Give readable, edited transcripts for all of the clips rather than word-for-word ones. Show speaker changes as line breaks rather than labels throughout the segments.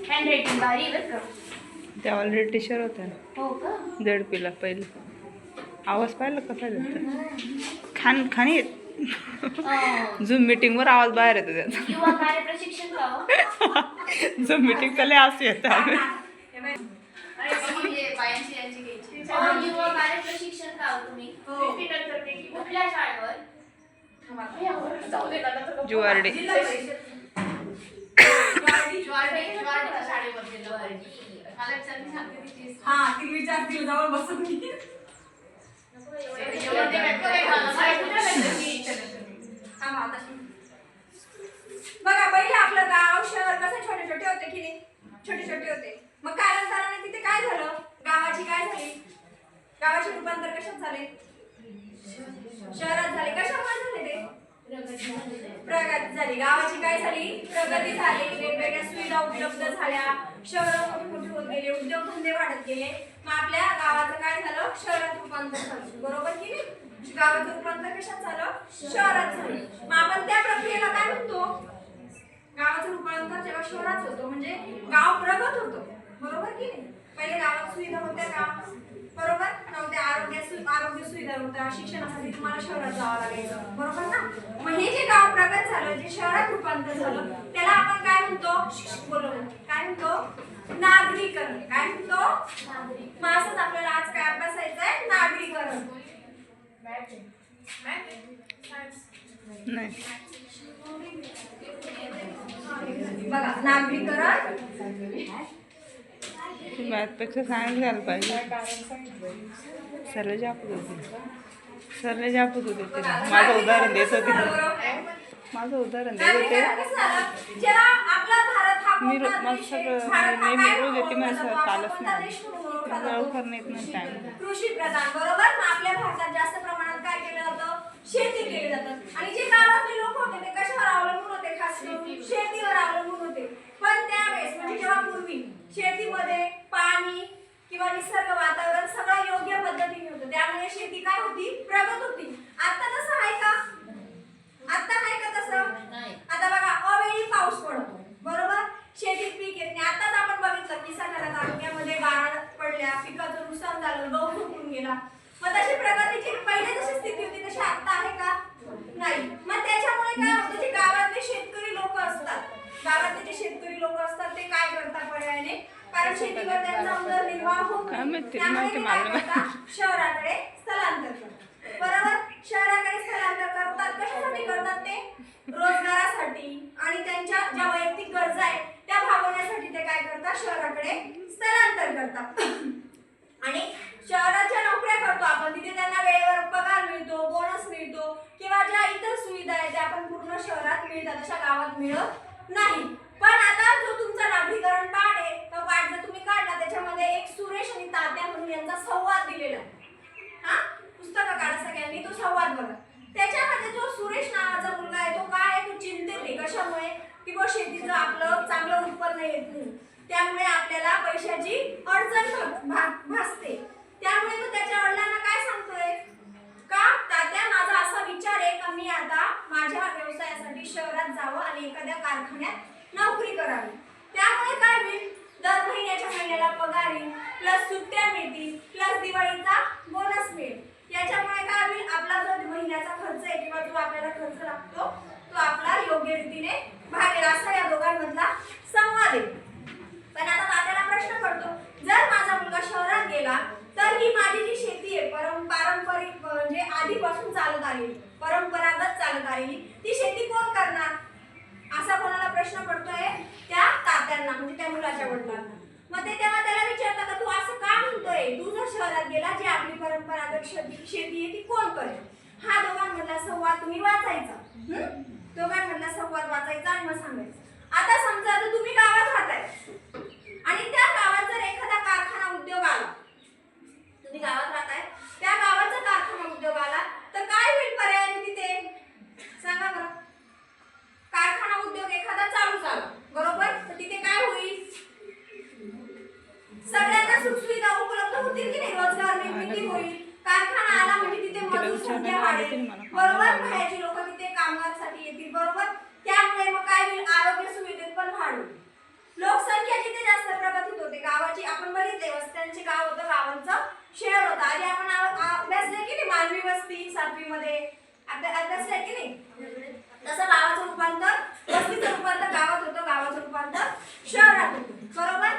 Hand writing भारी बरं का.
त्या ऑलरेडी टीचर होत्या ना
हो का.
झेडपीला पहिलं. आवाज पाहिला कसा देतात खाणी झूम मीटिंगवर आवाज बाहेर येतो त्याचा.
युवा कार्य प्रशिक्षण का हो?
झूम मीटिंग चले असं येतं आम्ही.
युवा कार्य प्रशिक्षण का हो तुम्ही? कुठल्या शाळेवर?
जुवारडे.
बघा पहिले आपलं गाव शहर कसं छोटे छोटे होते की नाही, छोटे छोटे होते. मग कालांतराने तिथे काय झालं, गावाची काय झाली, गावाचे रूपांतर कशात झाले, शहरात झाले. कशामुळे झाले ते, प्रगती झाली. गावाची काय झाली, प्रगती झाली. वेगवेगळ्या सुविधा उपलब्ध झाल्या, शहरं मोठी मोठी होत गेले, उद्योगधंदे वाढत गेले. मग आपल्या गावाचं काय झालं, शहरात रूपांतर झालं. बरोबर की नाही, गावाचं रूपांतर कशात झालं, शहरात झालं. मग आपण त्या प्रक्रियेला काय म्हणतो, गावाचं रूपांतर जेव्हा शहरात होतो म्हणजे गाव प्रगत होतो. बरोबर की नाही. पहिले गावात सुविधा होत्या का, बरोबर नव्हत्या. आरोग्य सुविधा होत्या, शिक्षणासाठी तुम्हाला शहरात जावं लागायचं. बरोबर ना. मग हे जे गाव प्रगत झालं, जे शहरात रूपांतर झालं, त्याला आपण काय म्हणतो, बोलो काय म्हणतो, नागरीकरण. काय म्हणतो, मग असंच आपल्याला आज काय अभ्यासायचं आहे, नागरीकरण.
नाही
बघा नागरीकरण.
मॅथपेक्षा सायन्स घ्यायला पाहिजे. सरले जापत होते माझं उदाहरण देत होते.
जेव्हा आपला भारत हा
मी माझं सगळं नेहमी रोज येते माझं कालच नाही लवकर नेत नाही टाइम.
कृषी प्रधान. बरोबर. मग आपल्या भारतात जास्त प्रमाणात काय केलं जातं, शेती केली जातात. आणि जे गावातले लोक होते ते कशावर अवलंबून होते, खास करून शेतीवर अवलंबून होते. पण त्यावेळेस म्हणजे जेव्हा पूर्वी शेतीमध्ये पाणी किंवा निसर्ग वातावरण सगळं योग्य पद्धतीने होतं, त्यामुळे शेती काय होती, प्रगत होती. आता तसं आहे का, आता आहे का तसं, आता बघा अवेळी पाऊस पडतो. बरोबर. शेतीत पीक येत नाही. आताच आपण बघितलं की सगळ्या तालुक्यामध्ये गारा पडल्या, पिकाचं नुकसान झालं, गहू सुकून गेला. मग तशी प्रगतीची पहिले जशी स्थिती होती तशी आता आहे का, नाही. मग त्याच्यामुळे काय होतं, जे गावातले शेतकरी लोक असतात, गावातले जे शेतकरी लोक असतात ते काय करतात पर्यायाने, कारण शेतीवर त्यांचा उदरनिर्वाह होत नाही, त्यामुळे ते काय करतात, शहराकडे स्थलांतर करतात. बरोबर. शहराकडे स्थलांतर करतात. कशासाठी करतात ते, रोजगारासाठी आणि त्यांच्या ज्या वैयक्तिक गरजा आहेत त्या भागवण्यासाठी ते काय करतात, शहराकडे स्थलांतर करतात. आणि शहराच्या नोकऱ्या करतो आपण, तिथे त्यांना वेळेवर पगार मिळतो, बोनस मिळतो किंवा ज्या इतर सुविधा आहेत त्या आपण पूर्ण शहरात मिळतात, अशा गावात मिळत नाही. पण आता जो तुमचा नागरीकरण पाठ आहे, तो पाठ जर तुम्ही काढला त्याच्यामध्ये एक सुरेश आणि तात्या म्हणून यांचा संवाद दिलेला आहे. हा पुस्तकं काढा सगळ्यांनी, तो संवाद बघा. त्याच्यामध्ये जो सुरेश नावाचा मुलगा आहे तो काय आहे, तो चिंतित आहे. कशामुळे, की बा शेतीचं आपलं चांगलं उत्पन्न येत नाही, त्यामुळे आपल्याला पैशाची अडचण भासते. त्यामुळे तो त्याच्या वडिलांना काय सांगतोय, का तात्या माझा असा विचार आहे का मी आता माझ्या व्यवसायासाठी शहरात जावं आणि एखाद्या कारखान्यात नोकरी करावी. त्यामुळे काय होईल, दर महिन्याला पगार येईल, प्लस सुट्ट्या मिळतील, प्लस दिवाळीचा बोनस मिळेल. याच्यामुळे काय होईल, आपला जो महिन्याचा खर्च आहे किंवा जो आपल्याला खर्च लागतो तो आपला योग्य रीतीने भागेल, असा या दोघांमधला संवाद आहे. पण आता तात्याला प्रश्न पडतो, जर माझा मुलगा शहरात गेला तर ही माझी जी शेती आहे पारंपरिक म्हणजे आधीपासून चालत आलेली, परंपरागत चालत आलेली, ती शेती कोण करणार, असा कोणाला प्रश्न पडतोय, त्या तात्यांना म्हणजे त्या मुलाच्या वडिलांना. मग ते तेव्हा त्याला विचारतात का तू असं का म्हणतोय, तू जर शहरात गेला जी आपली परंपरागत शेती आहे ती कोण करेल. हा दोघांमधला संवाद तुम्ही वाचायचा, दोघांमधला संवाद वाचायचा आणि मग सांगायचं. आता समजा तर तुम्ही गावात राहताय आणि त्या गावात जर एखादा कारखाना उद्योग आला, तुम्ही गावात राहताय, त्या गावाचा कारखाना उद्योग आला तर काय होईल पर्यायाने तिथे, सांगा बरं. कारखाना उद्योग एखादा चालू झाला, बरोबर, तर तिथे काय होईल, सगळ्यांना सुखसुविधा उपलब्ध होतील की नाही, रोजगार निर्मिती होईल. कारखाना आला म्हणजे तिथे मजूर संख्या वाढेल, बरोबर, बाहेरची लोक तिथे कामगारसाठी येतील, बरोबर. त्यामुळे मग काय होईल, आरोग्य सुविधेत पण शहर होतं. आधी आपण अभ्यासले की नाही मानवी वस्ती 7वी मध्ये अभ्यासले की नाही. तसं गावाचं रूपांतर वस्तीचं रूपांतर गावात होतं, गावाचं रूपांतर शहरात होतं. बरोबर.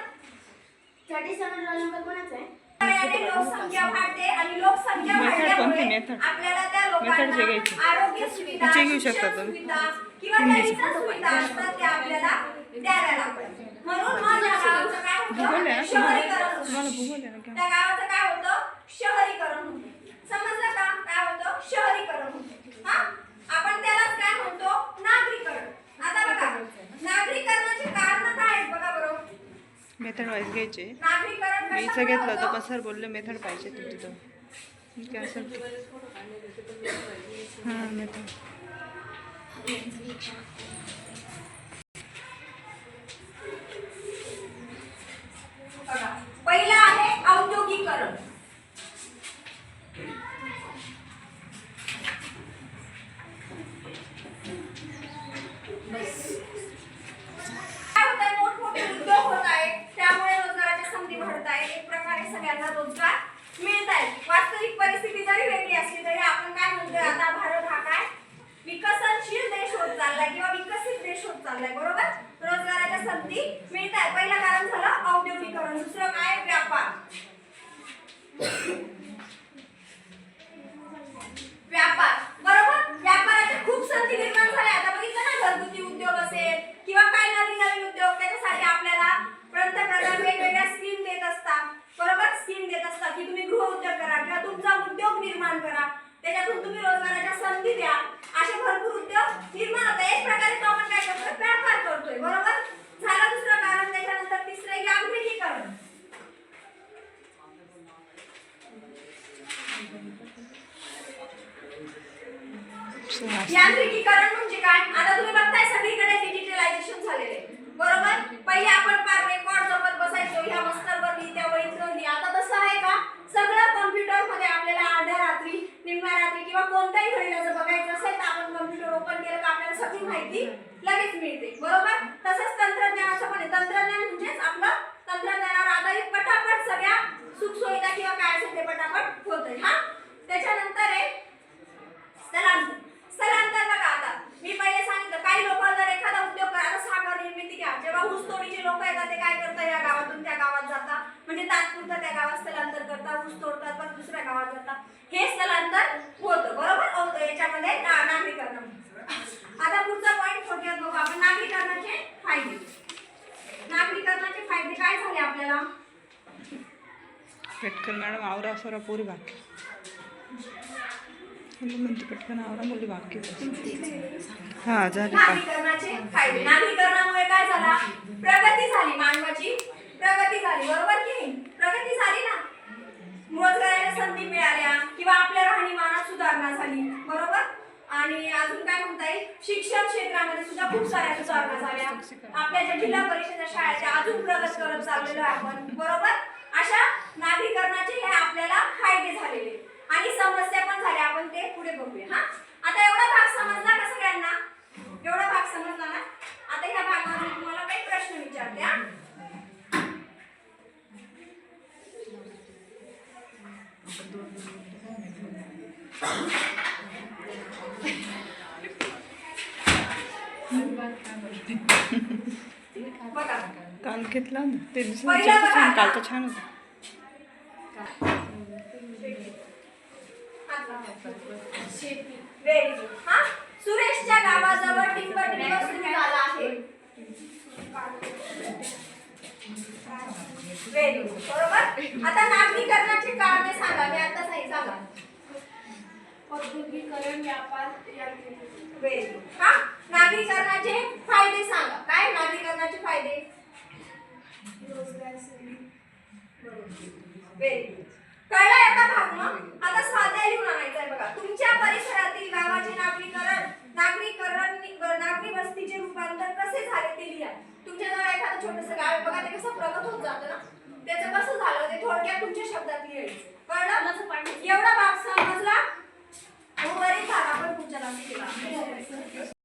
37 रोल नंबर कोणाचा आहे?
याने लोकसंख्या वाढते आणि लोकसंख्या वाढल्यामुळे आपल्याला त्या लोकांना आरोग्य सुविधा, शिक्षण सुविधा किंवा काही इतर सुविधा असतात त्या आपल्याला द्याव्या लागतात. म्हणून मग या गावाचं काय होतं? शहरीकरण होतं. त्या गावाचं काय होतं? शहरीकरण होतं. समजलं का? काय होतं? शहरीकरण होतं. हा, आपण त्यालाच काय म्हणतो? नागरीकरण. आता बघा, नागरीकरणाची कारण काय आहेत बघा बरोबर.
मेथड वाईज घ्यायचे.
नागरीकरण
मी इथं घेतलं होतं पण सर बोलले मेथड पाहिजे तू तिथं काय असेल हां मेथड.
पहिलं आहे औद्योगिकरण. काय होत आहे? मोठमोठे उद्योग होत आहेत, त्यामुळे रोजगाराच्या संधी वाढत आहेत. एक प्रकारे सगळ्यांना रोजगार मिळत आहे. वास्तविक परिस्थिती जरी वेगळी असली तरी आपण काय म्हणतोय आता भारत हा काय विकसनशील देश होत चाललाय किंवा विकसित देश होत चाललाय. बरोबर. रोजगाराच्या संधी मिळत आहे. पहिलं कारण झालं औद्योगिकरण. दुसरं काय? व्यापार. व्यापार. बरोबर. व्यापाराच्या खूप संधी निर्माण झाल्या. आता बघितलं ना, घरगुती उद्योग असेल किंवा काय नवीन नवीन उद्योग, त्याच्यासाठी आपल्याला पंतप्रधान वेगवेगळ्या स्कीम देत असतात. बरोबर. स्कीम देत असतात की तुम्ही गृह उद्योग करा किंवा तुमचा उद्योग निर्माण करा, त्याच्यातून तुम्ही रोजगाराच्या संधी द्या. असे भरपूर उद्योग निर्माण होतात. एक प्रकारे तो आपण काय करतोय? व्यापार करतोय. बरोबर. झालं दुसरं कारण. त्याच्यानंतर तिसरं यांत्रिकीकरण. यांत्रिकीकरण म्हणजे काय? आता तुम्ही बघताय सगळीकडे डिजिटलायझेशन झालेले. बरोबर. पहिले आपण पार रेकॉर्ड जपत बसायचो, ह्या मस्तरवर लिही, त्या वहीत लिही. आता तसं आहे का? सगळं कॉम्प्युटर मध्ये आपल्याला अर्ध्या रात्री, निम्म्या रात्री किंवा कोणत्याही वेळेला जर बघायचं असेल तर आपण कॉम्प्युटर ओपन केलं का आपल्याला सगळी माहिती लगेच मिळते. बरोबर. तसंच तंत्रज्ञानाचं पण आहे. तंत्रज्ञान म्हणजेच आपलं तंत्रज्ञानावर आधारित पटापट सगळ्या सुखसुविधा किंवा काय असेल ते पटापट होतंय. हा, त्याच्यानंतर आहे स्थलांतर. स्थलांतर बघा, आता मी पहिले सांगितलं काही लोक जर एखादा उद्योग करा, साखर निर्मिती घ्या, जेव्हा ऊसतोडीचे लोक येतात ते काय करतात? या गावातून त्या गावात जातात, म्हणजे तात्पुरतं त्या गावात स्थलांतर करतात, ऊस तोडतात, पण दुसऱ्या गावात जातात. हे स्थलांतर होतं. बरोबर. याच्यामध्ये नागरीकरण. आता पुढचा पॉईंट थोडक्यात बघू आपण. नागरीकरणाचे फायदे. नागरीकरणाचे फायदे काय झाले आपल्याला?
पटकन मॅडम आवरा सरा पोरी बाकी म्हणते पटकन आवरा मुली बाकी. हा झाले.
नागरीकरणाचे फायदे. नागरीकरणामुळे काय झाला? प्रगती झाली. मानवाची प्रगती झाली. बरोबर की नाही? प्रगती झाली ना. रोजगाराच्या संधी मिळाल्या किंवा आपल्या राहणीमानात सुधारणा झाली. बरोबर. आणि अजून काय म्हणता येईल? शिक्षण क्षेत्रामध्ये सुद्धा खूप साऱ्या सुधारणा झाल्या. आपल्या ज्या जिल्हा परिषद शाळेच्या अजून प्रगत करत चाललेलो आपण. बरोबर. अशा नागरीकरणाचे हे आपल्याला फायदे झालेले आणि समस्या पण झाल्या. आपण ते पुढे बघूया. हा, आता एवढा भाग समजला का सगळ्यांना? एवढा भाग समजला ना? आता ह्या भागामध्ये तुम्हाला काही प्रश्न विचारते. हा, बघा
काल घेतला ना ते दुसरं काल तर छान होता.
हा, सुरेशच्या गावाजवळ टिंबर सुरू झाला आहे. बरोबर. आता नागरीकरणाची कारणे सांगा. मी आता सांगा.
औद्योगिकरण, व्यापार,
हा, नागरीकरणाचे फायदे सांगा. काय नागरीकरणाचे फायदे?
रोजगार.
कळला आता भाग मग? आता स्वाध्याय लिहून आणायचा आहे बघा. तुमच्या परिसरातील गावाचे नागरी वस्तीचे रूपांतर कसे झाले ते लिहा. तुमच्याजवळ एखादं छोटंसं गाव बघा, ते कसं प्रगत होत जातं ना, त्याचं कसं झालं ते थोडक्यात तुमच्या शब्दात लिहायचं. कळलं? एवढा भाग समजला? हो, बरेच भाग आपण पुढच्या क्लासला